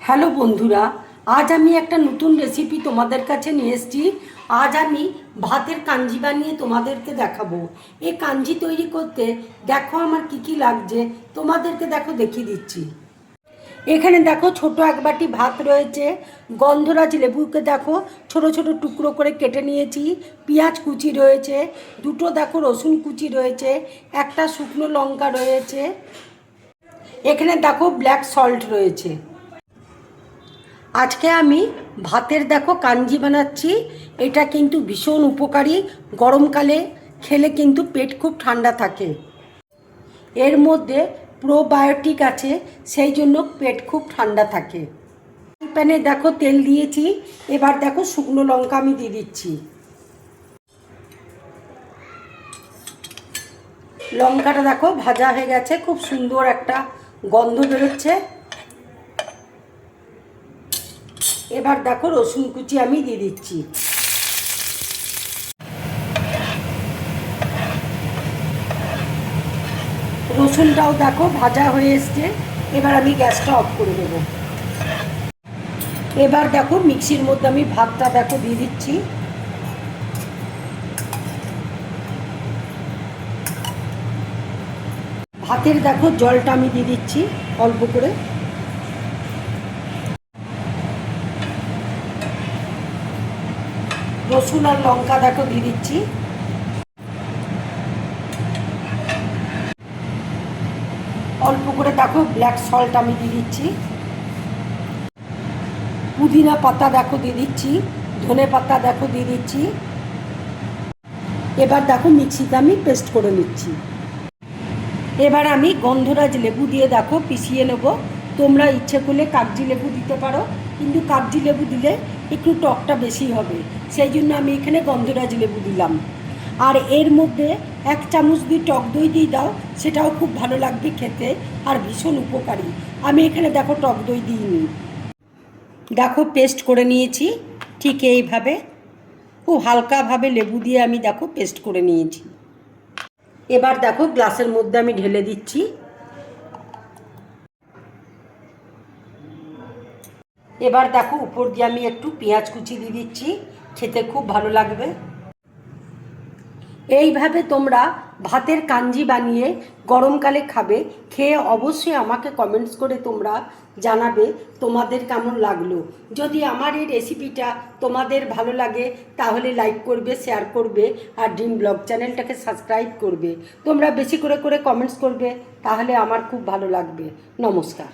Hello বন্ধুরা, আজ আমি একটা নতুন রেসিপি তোমাদের কাছে নিয়ে এসেছি। আজ আমি ভাতের কাঞ্জি বানিয়ে তোমাদেরকে দেখাবো। এই কাঞ্জি তৈরি করতে দেখো আমার কি কি লাগছে, তোমাদেরকে দেখো দেখিয়ে দিচ্ছি। এখানে দেখো ছোট এক বাটি ভাত রয়েছে, গন্ধরাজ লেবুকে দেখো ছোট ছোট টুকরো করে কেটে নিয়েছি, পেঁয়াজ কুচি রয়েছে, দুটো দেখো রসুন কুচি রয়েছে, একটা শুকনো লঙ্কা রয়েছে, এখানে দেখো ব্ল্যাক সল্ট রয়েছে। আজকে আমি ভাতের দেখো কাঞ্জি বানাচ্ছি। এটা কিন্তু ভীষণ উপকারী, গরমকালে খেলে কিন্তু পেট খুব ঠান্ডা থাকে। এর মধ্যে প্রোবায়োটিক আছে, সেই জন্য পেট খুব ঠান্ডা থাকে। প্যানে দেখো তেল দিয়েছি, এবার দেখো শুকনো লঙ্কা আমি দিয়ে দিচ্ছি। লঙ্কাটা দেখো ভাজা হয়ে গেছে, খুব সুন্দর একটা গন্ধ বেরোচ্ছে। এবার দেখো রসুন কুচি আমি দিয়ে দিচ্ছি। রসুনটাও দেখো ভাজা হয়ে এসছে, এবার আমি গ্যাসটা অফ করে দেব। এবার দেখো মিক্সির মধ্যে আমি ভাতটা দেখো দিয়ে দিচ্ছি। ভাতের দেখো জলটা আমি দিয়ে দিচ্ছি অল্প করে। রসুন আর লঙ্কা দেখো দিয়ে দিচ্ছি। অল্প করে দেখো ব্ল্যাক সল্ট আমি দিয়ে দিচ্ছি। পুদিনা পাতা দেখো দিয়ে দিচ্ছি, ধনে পাতা দেখো দিয়ে দিচ্ছি। এবার দেখো মিক্সিতে আমি পেস্ট করে নিচ্ছি। এবার আমি গন্ধরাজ লেবু দিয়ে দেখো পিষিয়ে নেব। তোমরা ইচ্ছে করলে কাগজি লেবু দিতে পারো, কিন্তু কাগজি লেবু দিলে একটু টকটা বেশি হবে, সেই জন্য আমি এখানে গন্ধরাজ লেবু দিলাম। আর এর মধ্যে 1 চামচ দিয়ে টক দই দিয়ে দাও, সেটাও খুব ভালো লাগবে খেতে আর ভীষণ উপকারী। আমি এখানে দেখো টক দই দিইনি। দেখো পেস্ট করে নিয়েছি ঠিক এইভাবে, খুব হালকাভাবে লেবু দিয়ে আমি দেখো পেস্ট করে নিয়েছি। এবার দেখো গ্লাসের মধ্যে আমি ঢেলে দিচ্ছি। এবার দেখো উপর দিয়ে আমি একটু পেঁয়াজ কুচি দিয়ে দিচ্ছি, খেতে খুব ভালো লাগবে। এইভাবে তোমরা ভাতের কাঞ্জি বানিয়ে গরমকালে খাবে, খেয়ে অবশ্যই আমাকে কমেন্টস করে তোমরা জানাবে তোমাদের কেমন লাগলো। যদি আমার এই রেসিপিটা তোমাদের ভালো লাগে তাহলে লাইক করবে, শেয়ার করবে আর ড্রিম ব্লগ চ্যানেলটাকে সাবস্ক্রাইব করবে। তোমরা বেশি করে কমেন্টস করবে, তাহলে আমার খুব ভালো লাগবে। নমস্কার।